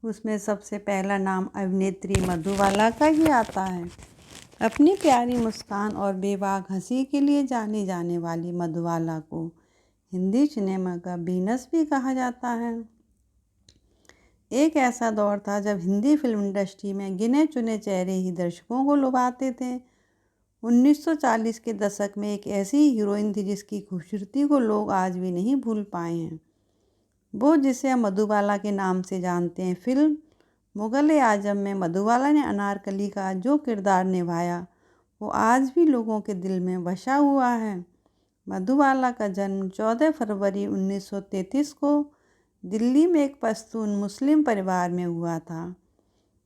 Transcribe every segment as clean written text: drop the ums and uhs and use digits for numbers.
उसमें सबसे पहला नाम अभिनेत्री मधुबाला का ही आता है। अपनी प्यारी मुस्कान और बेबाक हंसी के लिए जानी जाने वाली मधुबाला को हिंदी सिनेमा का वीनस भी कहा जाता है। एक ऐसा दौर था जब हिंदी फिल्म इंडस्ट्री में गिने चुने चेहरे ही दर्शकों को लुभाते थे। 1940 के दशक में एक ऐसी हीरोइन थी जिसकी खूबसूरती को लोग आज भी नहीं भूल पाए हैं। वो जिसे हम मधुबाला के नाम से जानते हैं। फिल्म मुग़ल-ए-आज़म में मधुबाला ने अनारकली का जो किरदार निभाया वो आज भी लोगों के दिल में बसा हुआ है। मधुबाला का जन्म 14 फरवरी 1933 को दिल्ली में एक पश्तून मुस्लिम परिवार में हुआ था।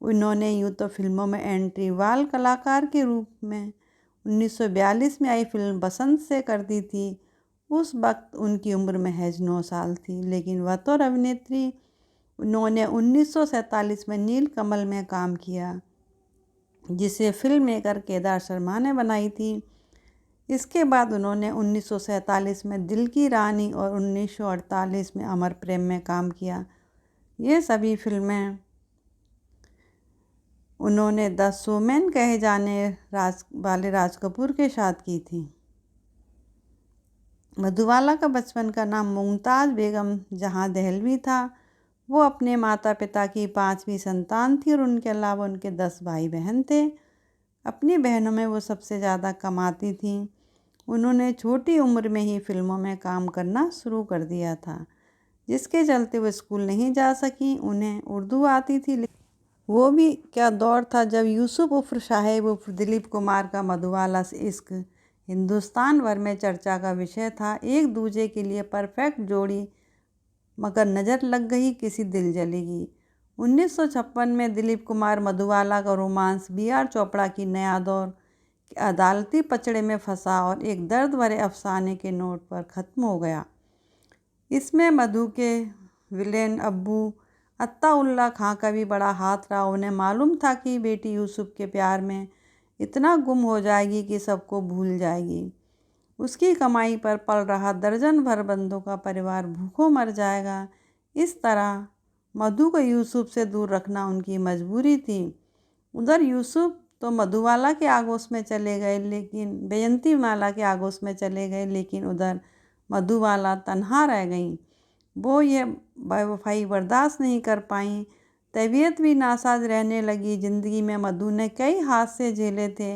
उन्होंने यूँ तो फिल्मों में एंट्री बाल कलाकार के रूप में 1942 में आई फिल्म बसंत से कर दी थी। उस वक्त उनकी उम्र महज 9 साल थी, लेकिन बतौर अभिनेत्री उन्होंने 1947 में नीलकमल में काम किया, जिसे फिल्म मेकर केदार शर्मा ने बनाई थी। इसके बाद उन्होंने 1947 में दिल की रानी और 1948 में अमर प्रेम में काम किया। ये सभी फिल्में उन्होंने द शोमैन कहे जाने वाले राज कपूर के साथ की थी। मधुबाला का बचपन का नाम मुमताज़ बेगम जहां दहलवी था। वो अपने माता पिता की 5वीं संतान थी और उनके अलावा उनके 10 भाई बहन थे। अपनी बहनों में वो सबसे ज़्यादा कमाती थी। उन्होंने छोटी उम्र में ही फिल्मों में काम करना शुरू कर दिया था, जिसके चलते वो स्कूल नहीं जा सकी। उन्हें उर्दू आती थी। वो भी क्या दौर था जब यूसुफ उर्फ साहेब उर्फ दिलीप कुमार का मधुबाला से इश्क हिंदुस्तान भर में चर्चा का विषय था। एक दूजे के लिए परफेक्ट जोड़ी, मगर नज़र लग गई किसी दिल जलेगी। 1956 में दिलीप कुमार मधुबाला का रोमांस बी.आर. चोपड़ा की नया दौर के अदालती पचड़े में फंसा और एक दर्द भरे अफसाने के नोट पर ख़त्म हो गया। इसमें मधु के विलेन अब्बू अत्ताउल्लाह खां का भी बड़ा हाथ रहा। उन्हें मालूम था कि बेटी यूसुफ के प्यार में इतना गुम हो जाएगी कि सबको भूल जाएगी। उसकी कमाई पर पल रहा दर्जन भर बंदों का परिवार भूखों मर जाएगा। इस तरह मधु को यूसुफ से दूर रखना उनकी मजबूरी थी। उधर यूसुफ तो मधुबाला के आगोश में चले गए, लेकिन बेयंतीमाला के आगोश में चले गए, लेकिन उधर मधुबाला तन्हा रह गईं। वो ये बेवफाई बर्दाश्त नहीं कर पाईं। तबीयत भी नासाज रहने लगी। ज़िंदगी में मधु ने कई हादसे झेले थे।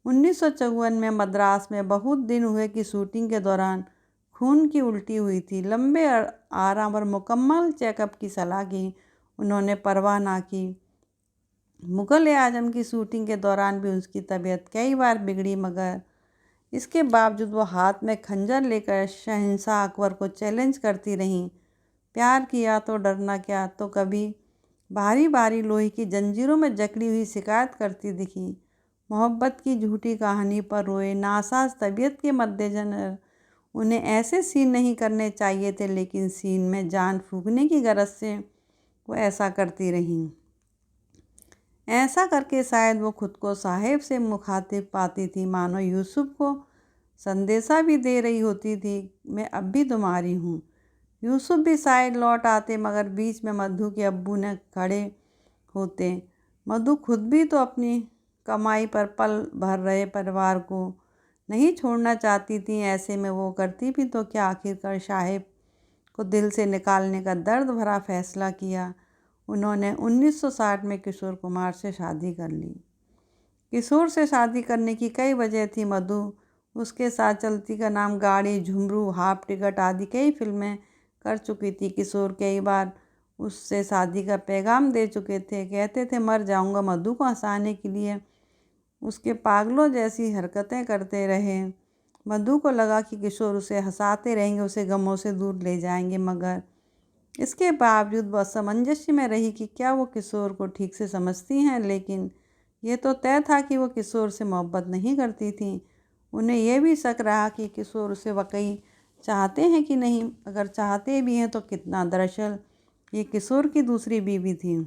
1954 में मद्रास में बहुत दिन हुए कि शूटिंग के दौरान खून की उल्टी हुई थी। लंबे आराम और मुकम्मल चेकअप की सलाह की, उन्होंने परवाह ना की। मुग़ल-ए-आज़म की शूटिंग के दौरान भी उसकी तबीयत कई बार बिगड़ी, मगर इसके बावजूद वो हाथ में खंजर लेकर शहंशाह अकबर को चैलेंज करती रहीं। प्यार किया तो डरना क्या, तो कभी भारी भारी लोहे की जंजीरों में जकड़ी हुई शिकायत करती दिखी। मोहब्बत की झूठी कहानी पर रोए। नासाज तबीयत के मद्देनज़र उन्हें ऐसे सीन नहीं करने चाहिए थे, लेकिन सीन में जान फूंकने की गरज से वो ऐसा करती रहीं। ऐसा करके शायद वो खुद को साहेब से मुखातिब पाती थी, मानो यूसुफ को संदेशा भी दे रही होती थी, मैं अब भी तुम्हारी हूँ। यूसुफ भी शायद लौट आते, मगर बीच में मधु के अब्बू ने खड़े होते। मधु खुद भी तो अपनी कमाई पर पल भर रहे परिवार को नहीं छोड़ना चाहती थी। ऐसे में वो करती भी तो क्या। आखिरकार साहेब को दिल से निकालने का दर्द भरा फैसला किया। उन्होंने 1960 में किशोर कुमार से शादी कर ली। किशोर से शादी करने की कई वजह थी। मधु उसके साथ चलती का नाम, गाड़ी, झुमरू, हाफ टिकट आदि कई फिल्में कर चुकी थी। किशोर कई बार उससे शादी का पैगाम दे चुके थे। कहते थे मर जाऊंगा। मधु को हंसाने के लिए उसके पागलों जैसी हरकतें करते रहे। मधु को लगा कि किशोर उसे हंसाते रहेंगे, उसे गमों से दूर ले जाएंगे, मगर इसके बावजूद वह असमंजस में रही कि क्या वो किशोर को ठीक से समझती हैं। लेकिन ये तो तय था कि वो किशोर से मोहब्बत नहीं करती थी। उन्हें यह भी शक रहा कि किशोर उसे वाकई चाहते हैं कि नहीं। अगर चाहते भी हैं तो कितना। दरअसल ये किशोर की दूसरी बीवी थी।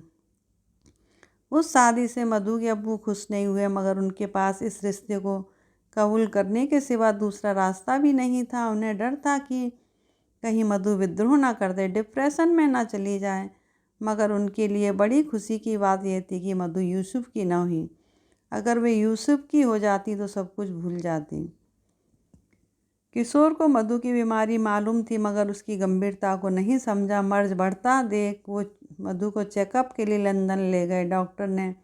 उस शादी से मधु के अब्बू खुश नहीं हुए, मगर उनके पास इस रिश्ते को कबूल करने के सिवा दूसरा रास्ता भी नहीं था। उन्हें डर था कि कहीं मधु विद्रोह ना कर दे, डिप्रेशन में ना चली जाए। मगर उनके लिए बड़ी खुशी की बात यह थी कि मधु यूसुफ की न हुई। अगर वे यूसुफ की हो जाती तो सब कुछ भूल जाती। किशोर को मधु की बीमारी मालूम थी मगर उसकी गंभीरता को नहीं समझा। मर्ज बढ़ता देख वो मधु को चेकअप के लिए लंदन ले गए। डॉक्टर ने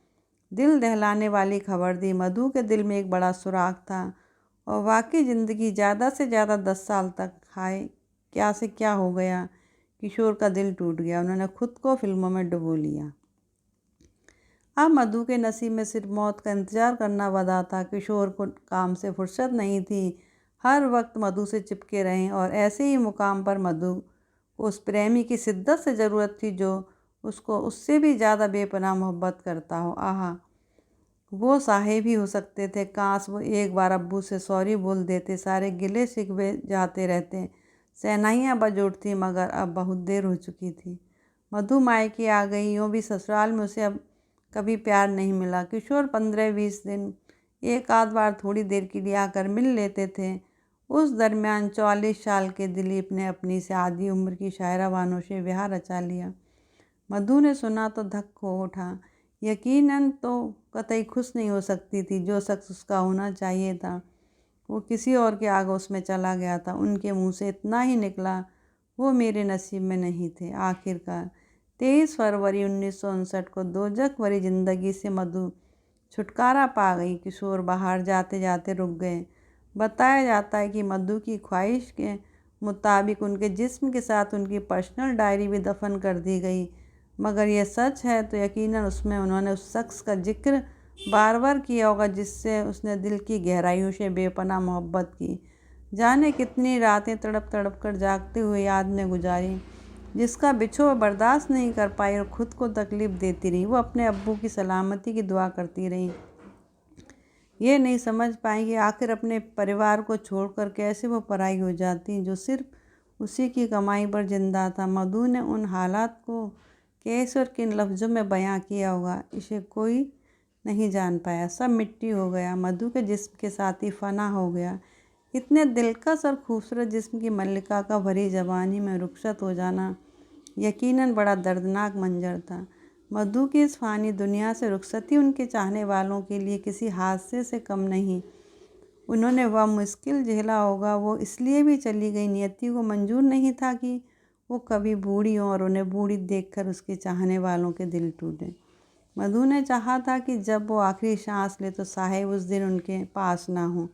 दिल दहलाने वाली खबर दी। मधु के दिल में एक बड़ा सुराख था और वाकई ज़िंदगी ज़्यादा से ज़्यादा 10 साल तक। हाय, क्या से क्या हो गया। किशोर का दिल टूट गया। उन्होंने खुद को फिल्मों में डुबो लिया। अब मधु के नसीब में सिर्फ मौत का इंतज़ार करना बचा था। किशोर को काम से फुर्सत नहीं थी। हर वक्त मधु से चिपके रहें और ऐसे ही मुकाम पर मधु को उस प्रेमी की शिद्दत से ज़रूरत थी जो उसको उससे भी ज़्यादा बेपनाह मोहब्बत करता हो। आहा, वो साहे भी हो सकते थे। काश वो एक बार अब्बू से सॉरी बोल देते। सारे गिले शिकवे जाते रहते। शहनाइयाँ बज उठती मगर अब बहुत देर हो चुकी थी। मधु मायके आ गई। यूँ भी ससुराल में उसे अब कभी प्यार नहीं मिला। किशोर 15-20 दिन एक आध बार थोड़ी देर के लिए आकर मिल लेते थे। उस दरमियान 44 साल के दिलीप ने अपनी से आधी उम्र की शायरा बानो से ब्याह रचा लिया। मधु ने सुना तो धक हो उठा। यकीनन तो कतई खुश नहीं हो सकती थी। जो शख्स उसका होना चाहिए था वो किसी और के आगोश में चला गया था। उनके मुंह से इतना ही निकला, वो मेरे नसीब में नहीं थे। आखिरकार 23 फरवरी 1959 को दोजख भरी जिंदगी से मधु छुटकारा पा गई। किशोर बाहर जाते जाते रुक गए। बताया जाता है कि मधु की ख्वाहिश के मुताबिक उनके जिस्म के साथ उनकी पर्सनल डायरी भी दफन कर दी गई। मगर यह सच है तो यकीनन उसमें उन्होंने उस शख्स का जिक्र बार बार किया होगा जिससे उसने दिल की गहराइयों से बेपनाह मोहब्बत की। जाने कितनी रातें तड़प तड़प कर जागते हुए याद में गुजारी, जिसका बिछोह बर्दाश्त नहीं कर पाई और ख़ुद को तकलीफ़ देती रही। वो अपने अब्बू की सलामती की दुआ करती रही। ये नहीं समझ पाई कि आखिर अपने परिवार को छोड़कर कैसे वो पराई हो जाती जो सिर्फ उसी की कमाई पर जिंदा था। मधु ने उन हालात को कैसे और किन लफ्ज़ों में बयां किया होगा, इसे कोई नहीं जान पाया। सब मिट्टी हो गया। मधु के जिस्म के साथ ही फना हो गया। इतने दिलकश और खूबसूरत जिस्म की मल्लिका का भरी जवानी में रुखसत हो जाना यकीनन बड़ा दर्दनाक मंजर था। मधु की इस फ़ानी दुनिया से रुखसती उनके चाहने वालों के लिए किसी हादसे से कम नहीं। उन्होंने वह मुश्किल झेला होगा। वो इसलिए भी चली गई। नियति को मंजूर नहीं था कि वो कभी बूढ़ी हों और उन्हें बूढ़ी देखकर उसके चाहने वालों के दिल टूटे। मधु ने चाहा था कि जब वो आखिरी सांस ले तो साहिब उस दिन उनके पास ना हो,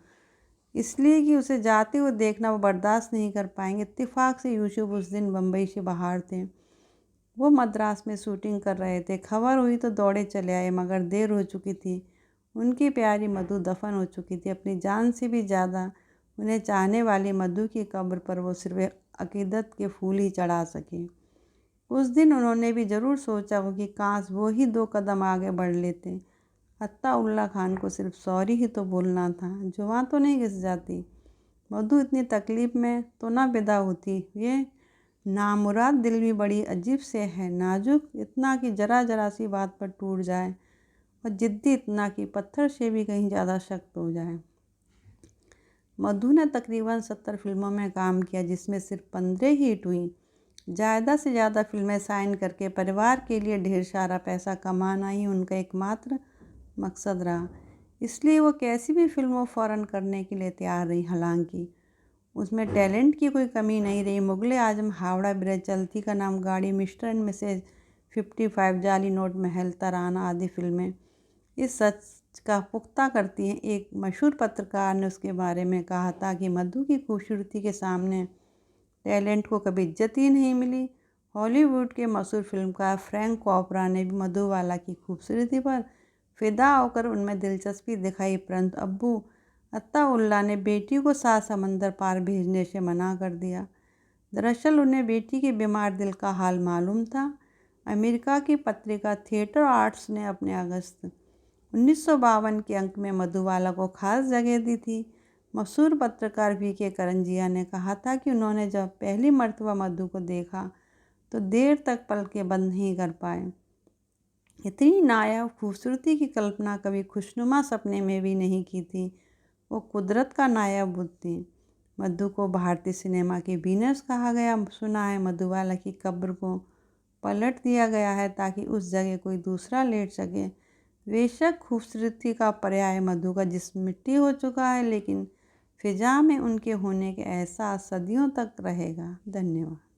इसलिए कि उसे जाते हुए देखना वो बर्दाश्त नहीं कर पाएंगे। इत्तेफाक से यूसुफ उस दिन बम्बई से बाहर थे। वो मद्रास में शूटिंग कर रहे थे। खबर हुई तो दौड़े चले आए मगर देर हो चुकी थी। उनकी प्यारी मधु दफन हो चुकी थी। अपनी जान से भी ज़्यादा उन्हें चाहने वाली मधु की कब्र पर वो सिर्फ अकीदत के फूल ही चढ़ा सके। उस दिन उन्होंने भी ज़रूर सोचा हो कि काश वो ही 2 कदम आगे बढ़ लेते। अत्ताउल्लाह खान को सिर्फ सॉरी ही तो बोलना था, जुबान तो नहीं घिस जाती। मधु इतनी तकलीफ़ में तो ना पैदा होती। ये नामुराद दिल भी बड़ी अजीब से है, नाजुक इतना कि ज़रा ज़रा सी बात पर टूट जाए और जिद्दी इतना कि पत्थर से भी कहीं ज़्यादा सख्त हो जाए। मधु ने तकरीबन 70 फिल्मों में काम किया जिसमें सिर्फ 15 ही हिट हुई। ज़्यादा से ज़्यादा फिल्में साइन करके परिवार के लिए ढेर सारा पैसा कमाना ही उनका एकमात्र मकसद रहा। इसलिए वो कैसी भी फिल्म वो फ़ौरन करने के लिए तैयार रही। हालांकि उसमें टैलेंट की कोई कमी नहीं रही। मुगले आजम, हावड़ा ब्रिज, चलती का नाम गाड़ी, मिस्टर एंड मिसेज 55, जाली नोट, महल, तराना आदि फिल्में इस सच का पुख्ता करती हैं। एक मशहूर पत्रकार ने उसके बारे में कहा था कि मधु की खूबसूरती के सामने टैलेंट को कभी इज्जत ही नहीं मिली। हॉलीवुड के मशहूर फिल्मकार फ्रैंक कॉपरा ने भी मधुबाला की खूबसूरती पर फिदा होकर उनमें दिलचस्पी दिखाई, परंतु अब्बू अत्ताउल्लाह ने बेटी को 7 समंदर पार भेजने से मना कर दिया। दरअसल उन्हें बेटी के बीमार दिल का हाल मालूम था। अमेरिका की पत्रिका थिएटर आर्ट्स ने अपने अगस्त 1952 के अंक में मधुबाला को खास जगह दी थी। मशहूर पत्रकार वी.के. करंजिया ने कहा था कि उन्होंने जब पहली मर्तबा मधु को देखा तो देर तक पलकें बंद नहीं कर पाए। इतनी नायाब खूबसूरती की कल्पना कभी खुशनुमा सपने में भी नहीं की थी। वो कुदरत का नायाब बुत थी। मधु को भारतीय सिनेमा की वीनस कहा गया। सुना है मधुबाला की कब्र को पलट दिया गया है ताकि उस जगह कोई दूसरा लेट सके। बेशक खूबसूरती का पर्याय मधु का जिस्म मिट्टी हो चुका है, लेकिन फिजा में उनके होने के एहसास सदियों तक रहेगा। धन्यवाद।